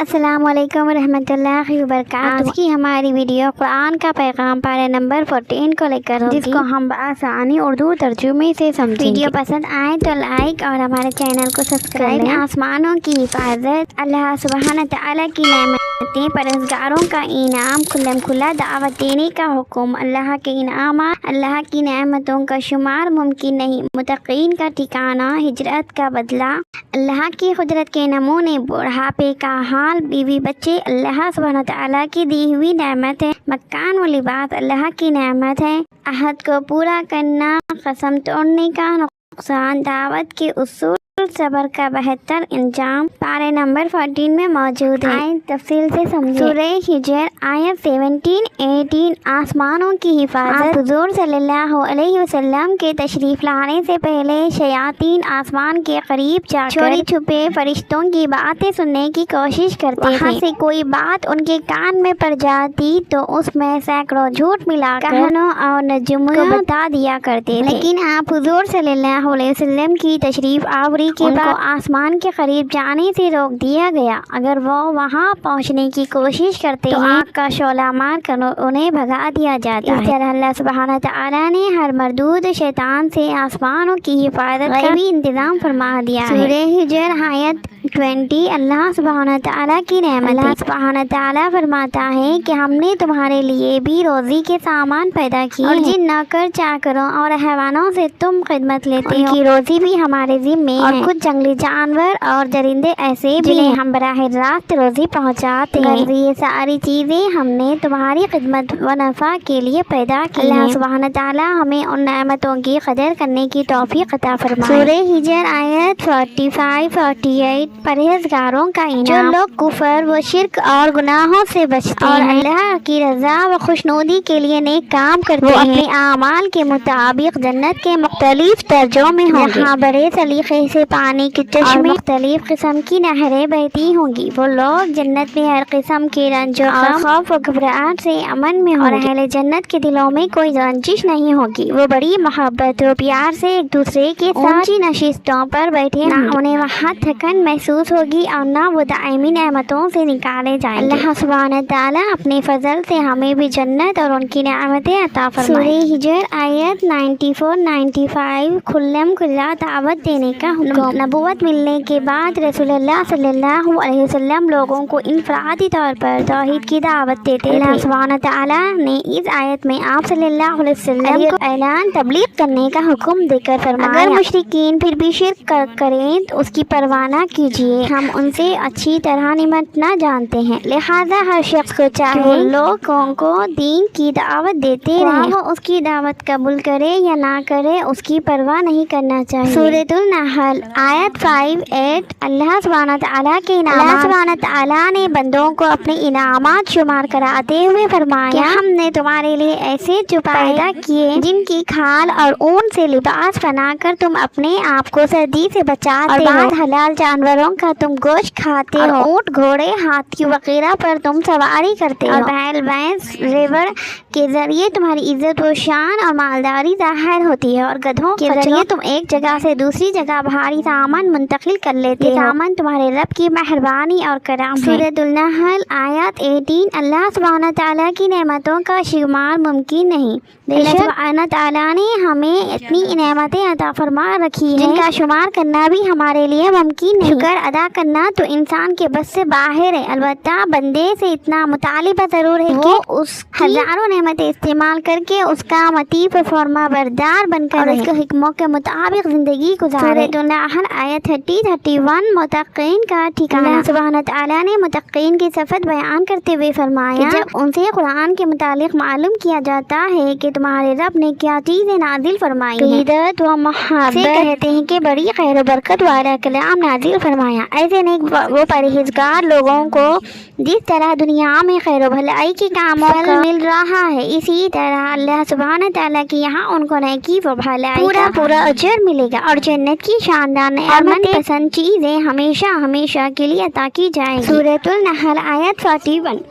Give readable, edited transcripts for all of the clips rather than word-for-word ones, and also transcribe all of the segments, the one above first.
السلام علیکم ورحمۃ اللہ وبرکاتہ۔ آج کی ہماری ویڈیو قرآن کا پیغام پارہ نمبر 14 کو لے کر ہوگی، جس کو ہم بآسانی اردو ترجمے سے سمجھیں گے۔ ویڈیو پسند آئے تو لائک اور ہمارے چینل کو سبسکرائب کریں۔ آسمانوں کی حفاظت، اللہ سبحانہ تعالیٰ کی نعمتیں، پرہیزگاروں کا انعام، کھلم کھلا دعوت دینے کا حکم، اللہ کے انعامات، اللہ کی نعمتوں کا شمار ممکن نہیں، متقین کا ٹھکانہ، ہجرت کا بدلہ، اللہ کی قدرت کے نمونے، بڑھاپے کا حال، بیوی بچے اللہ سبحانہ تعالیٰ کی دی ہوئی نعمت ہے، مکان و لباس اللہ کی نعمت ہے، عہد کو پورا کرنا، قسم توڑنے کا نقصان، دعوت کے اصول، صبر کا بہتر انجام، پارہ نمبر 14 میں موجود ہے۔ آیت تفصیل سے سمجھیں۔ سورہ ہجر آیت 17-18۔ آسمانوں کی حفاظت، حضور صلی اللہ علیہ وسلم کے تشریف لانے سے پہلے شیاطین آسمان کے قریب جا کر چوری چھپے فرشتوں کی باتیں سننے کی کوشش کرتے تھے۔ وہاں سے کوئی بات ان کے کان میں پڑ جاتی تو اس میں سینکڑوں جھوٹ ملا کر کہنوں اور نجومیوں کو بتا دیا کرتے تھے، لیکن آپ حضور صلی اللہ علیہ وسلم کی تشریف آوری کے بعد آسمان کے قریب جانے سے روک دیا گیا۔ اگر وہ وہاں پہنچنے کی کوشش کرتے تو آگ کا شعلہ مار کر انہیں بھگا دیا جاتا ہے۔ اس طرح اللہ سبحانہ تعالیٰ نے ہر مردود شیطان سے آسمانوں کی حفاظت کا بھی انتظام فرما دیا ہے۔ سورہ ہجر آیت 20۔ اللہ سبحانہ تعالیٰ کی نعمت، اللہ سبحانہ تعالیٰ فرماتا ہے کہ ہم نے تمہارے لیے بھی روزی کے سامان پیدا کیے اور جن نوکر چاکروں اور حیوانوں سے تم خدمت لیتے ہو، ان کی روزی بھی ہمارے ذمے ہے۔ کچھ جنگلی جانور اور درندے ایسے بھی جنہیں ہم براہ راست روزی پہنچاتے ہیں۔ یہ ساری چیزیں ہم نے تمہاری خدمت و نفع کے لیے پیدا کی ہیں۔ اللہ سبحانہ تعالیٰ ہمیں ان نعمتوں کی قدر کرنے کی توفیق عطا فرمائے۔ سورہ ہجر آیت 45-48۔ پرہیزگاروں کا انعام، جو لوگ کفر و شرک اور گناہوں سے بچتے ہیں اور اللہ کی رضا و خوشنودی کے لیے نیک کام کرتے ہیں، وہ اپنے اعمال کے مطابق جنت کے مختلف درجوں میں ہوں گے۔ یہاں بڑے سلیقے سے پانی کے چشمے، مختلف قسم کی نہریں بہتی ہوں گی۔ وہ لوگ جنت میں ہر قسم کے رنج و غم، خوف و گھبراہٹ سے امن میں ہوں گے، اور اہل جنت کے دلوں میں کوئی رنجش نہیں ہوگی۔ وہ بڑی محبت و پیار سے ایک دوسرے کے ساتھ اونچی نشستوں پر بیٹھے، نہ انہیں وہاں تھکن محسوس ہوگی اور نہ وہ دائمی نعمتوں سے نکالے جائیں گے۔ اللہ سبحانہ تعالیٰ اپنے فضل سے ہمیں بھی جنت اور ان کی نعمتیں عطا فرمائے۔ سورہ ہجر آیت 94-95۔ کھلم کھلا دعوت دینے کا حکم، نبوت ملنے کے بعد رسول اللہ صلی اللہ علیہ وسلم لوگوں کو انفرادی طور پر توحید کی دعوت دیتے تھے۔ اللہ سبحانہ تعالیٰ نے اس آیت میں آپ صلی اللہ علیہ وسلم کو اعلان تبلیغ کرنے کا حکم دے کر فرمایا، اگر مشرکین پھر بھی شرک کریں تو اس کی پرواہ نہ کیجیے، ہم ان سے اچھی طرح نمٹنا جانتے ہیں، لہذا ہر شخص کو چاہے لوگوں کو دین کی دعوت دیتے رہیں، وہ اس کی دعوت قبول کرے یا نہ کرے، اس کی پرواہ نہیں کرنا چاہیے۔ سورۃ النحل آیت 5-8۔ اللہ سبحانہ تعالیٰ کے انعامات، اللہ سبحانہ تعالیٰ نے بندوں کو اپنے انعامات شمار کراتے ہوئے فرمایا کہ ہم نے تمہارے لیے ایسے پیدا کیے جن کی کھال اور اون سے لباس بنا کر تم اپنے آپ کو سردی سے بچاتے ہو، اور حلال جانوروں کا تم گوشت کھاتے ہو، اونٹ، گھوڑے، ہاتھی وغیرہ پر تم سواری کرتے ہو، اور بیل، بھینس، ریوڑ کے ذریعے تمہاری عزت و شان اور مالداری ظاہر ہوتی ہے، اور گدھوں کے ذریعے تم ایک جگہ سے دوسری جگہ بھاری سامان منتقل کر لیتے ہو، سامان تمہارے رب کی مہربانی اور کرم ہے۔ سورۃ النحل آیت 18۔ اللہ سبحانہ تعالیٰ کی نعمتوں کا شمار ممکن نہیں، اللہ سبحانہ تعالیٰ نے ہمیں اتنی نعمتیں عطا فرما رکھی ہیں جن کا شمار کرنا بھی ہمارے لیے ممکن نہیں۔ شکر ادا کرنا تو انسان کے بس سے باہر ہے، البتہ بندے سے اتنا مطالبہ ضرور ہے کہ اس ہزاروں نعمتیں استعمال کر کے اس کا مطیع فرما بردار بن کر اس کے حکموں کے مطابق زندگی گزارے۔ سورۃ النحل آیت 30-31۔ متقین کا ٹھکانہ، اللہ سبحانہ تعالیٰ نے متقین کی صفت بیان کرتے ہوئے فرمایا کہ جب ان سے قرآن کے متعلق معلوم کیا جاتا ہے کہ تمہارے رب نے کیا چیزیں نازل فرمائی ہیں، عقیدت و محبت سے کہتے ہیں کہ بڑی خیر و برکت والا کلام نازل فرمایا۔ ایسے نیک وہ پرہیزگار لوگوں کو جس طرح دنیا میں خیر و بھلائی کے کاموں کا مل رہا ہے، اسی طرح اللہ سبحانہ تعالیٰ کی یہاں ان کو نیکی و بھلائی پورا اجر ملے گا، اور جنت کی شاندار اور من پسند چیزیں ہمیشہ ہمیشہ کے لیے عطا کی جائیں گی۔ سورۃ النحل آیت 41۔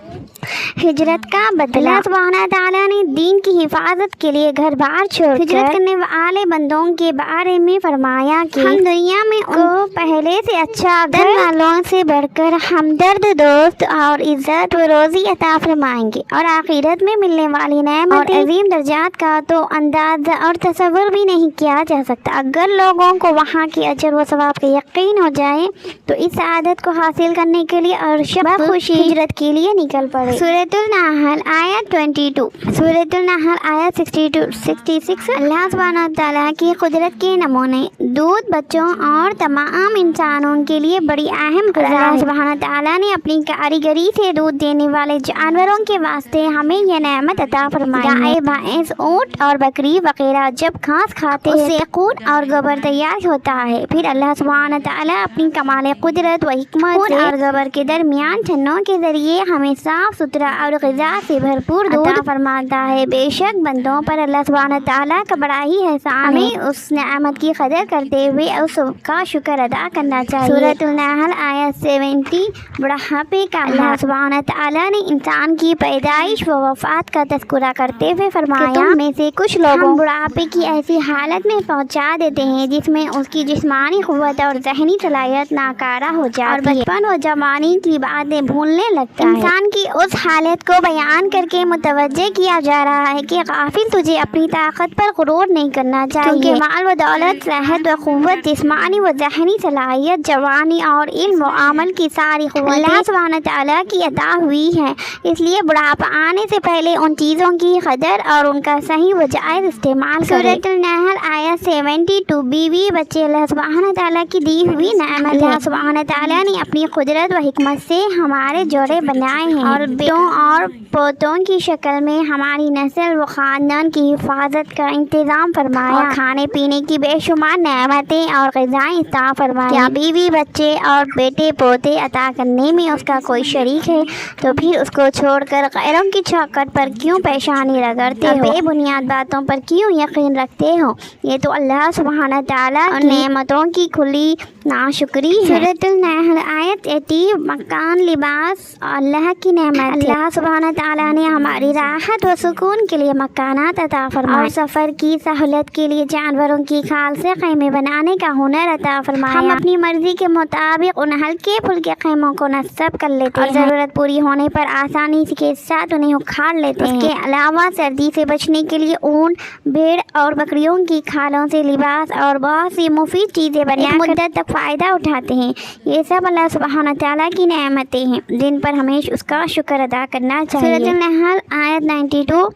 ہجرت کا بدلہ۔ اللہ سبحانہ تعالیٰ نے دین کی حفاظت کے لیے گھر بار چھوڑ ہجرت کرنے والے بندوں کے بارے میں فرمایا کہ ہم دنیا میں ان کو پہلے سے اچھا گھر والوں سے بڑھ کر ہمدرد دوست اور عزت و روزی عطا فرمائیں گے، اور آخرت میں ملنے والی نعمت اور عظیم درجات کا تو اندازہ اور تصور بھی نہیں کیا جا سکتا۔ اگر لوگوں کو وہاں کے اجر و ثواب کا یقین ہو جائے تو اس سعادت کو حاصل کرنے کے لیے اور بخوشی ہجرت کے لیے نکل پڑے۔ سورۃ النحل آیت 22۔ سورۃ النحل آیت 66۔ اللہ سبحانہ تعالیٰ کی قدرت کے نمونے۔ دودھ بچوں اور تمام انسانوں کے لیے بڑی اہم غذا ہے۔ اللہ سبحانہ تعالیٰ نے اپنی کاریگری سے دودھ دینے والے جانوروں کے واسطے ہمیں یہ نعمت عطا فرمائی ہے۔ گائے، بھینس، اونٹ اور بکری وغیرہ جب گھاس کھاتے ہیں اس سے خون اور گوبر تیار ہوتا ہے۔ پھر اللہ سبحانہ تعالیٰ اپنی کمال قدرت و حکمت خون اور گوبر کے درمیان چھنوں کے ذریعے ہمیں صاف ستھرا اور غذا سے بھرپور دودھ عطا فرماتا ہے۔ بے شک بندوں پر اللہ سبحانہ تعالیٰ کا بڑا ہی احسان ہے، ہمیں اس نعمت کی قدر کرتے ہوئے اس کا شکر ادا کرنا چاہیے۔ سورۃ النحل آیت 70۔ بڑھاپے کا اللہ سبحانہ تعالیٰ نے انسان کی پیدائش و وفات کا تذکرہ کرتے ہوئے فرمایا کہ تم میں سے کچھ لوگوں بڑھاپے کی ایسی حالت میں پہنچا دیتے ہیں جس میں اس کی جسمانی قوت اور ذہنی صلاحیت ناکارہ ہو جاتی ہے اور بچپن و جوانی کی باتیں بھولنے لگتا ہے۔ انسان کی اس حالت کو بیان کر کے متوجہ کیا جا رہا ہے کہ غافل تجھے اپنی طاقت پر غرور نہیں کرنا چاہیے، کیونکہ مال و دولت، صحت و قوت، جسمانی و ذہنی صلاحیت، جوانی اور علم و عمل کی ساری قوت اللہ سبحانہ تعالیٰ کی عطا ہوئی ہے۔ اس لیے بڑھاپا آنے سے پہلے ان چیزوں کی قدر اور ان کا صحیح و جائز استعمال کریں۔ سورۃ النحل آیت 72۔ بیوی بچے اللہ سبحانہ تعالیٰ کی دی ہوئی نعمت ہے۔ اللہ سبحانہ تعالیٰ نے اپنی قدرت و حکمت سے ہمارے جوڑے بنائے ہیں اور بیٹوں اور پوتوں کی شکل میں ہماری نسل و خاندان کی حفاظت کا انتظام فرمایا اور کھانے پینے کی بے شمار نعمتیں اور غذائیں عطا فرمائیں۔ کیا بیوی بچے اور بیٹے پوتے عطا کرنے میں اس کا کوئی شریک ہے؟ تو پھر اس کو چھوڑ کر غیروں کی چوکھٹ پر کیوں پیشانی رگڑتے ہو؟ بے بنیاد باتوں پر کیوں یقین رکھتے ہو؟ یہ تو اللہ سبحانہ تعالیٰ کی نعمتوں کی کھلی ناشکری ہے۔ سورۃ النحل آیت 80۔ مکان، لباس اللہ کی نعمت ہے۔ اللہ سبحانہ تعالیٰ نے ہماری راحت و سکون کے لیے مکانات عطا فرمائے اور سفر کی سہولت کے لیے جانوروں کی کھال سے خیمے بنانے کا ہنر عطا فرمایا۔ ہم اپنی مرضی کے مطابق ان ہلکے پھلکے خیموں کو نصب کر لیتے ہیں اور ضرورت پوری ہونے پر آسانی کے ساتھ انہیں اکھاڑ لیتے ہیں۔ اس کے علاوہ سردی سے بچنے کے لیے اونٹ، بھیڑ اور بکریوں کی کھالوں سے لباس اور بہت سی مفید چیزیں بنا کر مدت تک فائدہ اٹھاتے ہیں۔ یہ سب اللہ سبحانہ تعالیٰ کی نعمتیں ہیں جن پر ہمیشہ اس کا شکر ادا کرنا چاہیے۔ سورۃ النحل آیت 92۔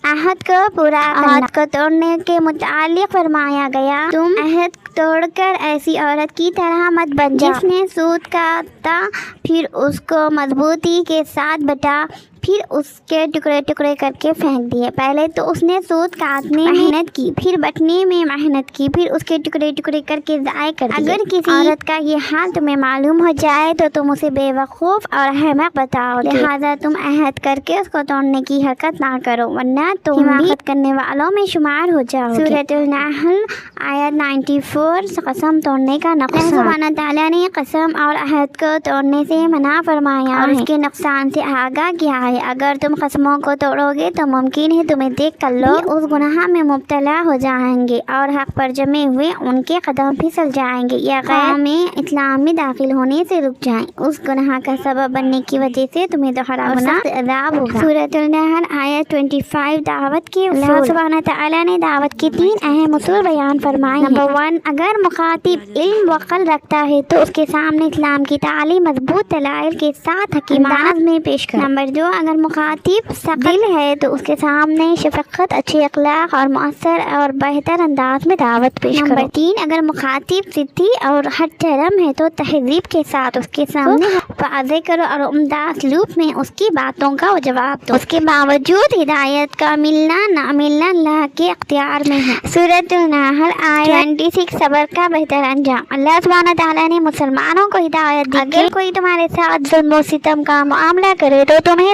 عہد کو پورا کرنا۔ عہد کو توڑنے کے متعلق فرمایا گیا، تم عہد توڑ کر ایسی عورت کی طرح مت بن جاؤ جس نے سود کاتا، پھر اس کو مضبوطی کے ساتھ بٹا، پھر اس کے ٹکڑے ٹکڑے کر کے پھینک دیے۔ پہلے تو اس نے سود کاٹنے میں محنت کی، پھر بٹنے میں محنت کی، پھر اس کے ٹکڑے ٹکڑے کر کے ضائع کر دیے۔ اگر کسی عورت کا یہ حال تمہیں معلوم ہو جائے تو تم اسے بے وقوف اور احمق بتاؤ، لہٰذا تم عہد کر کے اس کو توڑنے کی حرکت نہ کرو ورنہ تم حماقت کرنے والوں میں شمار ہو جاؤ۔ سورۃ النحل آیت 94۔ قسم توڑنے کا نقصان۔ اللہ سبحانہ تعالیٰ نے قسم اور عہد کو توڑنے سے منع فرمایا اور اس کے نقصان سے آگاہ کیا ہے۔ اگر تم قسموں کو توڑو گے تو ممکن ہے تمہیں دیکھ کر لوگ اس گناہ میں مبتلا ہو جائیں گے اور حق پر جمے ہوئے ان کے قدم پھسل جائیں گے یا قوم اسلام میں داخل ہونے سے رک جائیں۔ اس گناہ کا سبب بننے کی وجہ سے تمہیں دوہرا گناہ عذاب ہوگا۔ سورۃ النحل آیت 25۔ دعوت کے اصول۔ اللہ سبحانہ تعالیٰ نے دعوت کے 3 اہم اصول بیان فرمائے ہیں۔ نمبر 1، اگر مخاطب علم و عقل رکھتا ہے تو اس کے سامنے اسلام کی تعلیم مضبوط دلائل کے ساتھ حکیم انداز میں پیش کرے۔ نمبر 2، اگر مخاطب ثقیل ہے تو اس کے سامنے شفقت، اچھے اخلاق اور مؤثر اور بہتر انداز میں دعوت پیش کرو۔ نمبر 3، اگر مخاطب ضدی اور ہٹ چرم ہے تو تہذیب کے ساتھ اس کے سامنے واضح کرو اور عمدہ اسلوب میں اس کی باتوں کا جواب دو۔ اس کے باوجود ہدایت کا ملنا نہ ملنا اللہ کے اختیار میں ہے۔ سورۃ النحل آیت 26۔ صبر کا بہتر انجام۔ اللہ سبحانہ تعالیٰ نے مسلمانوں کو ہدایت دی، اگر کوئی تمہارے ساتھ ظلم و ستم کا معاملہ کرے تو تمہیں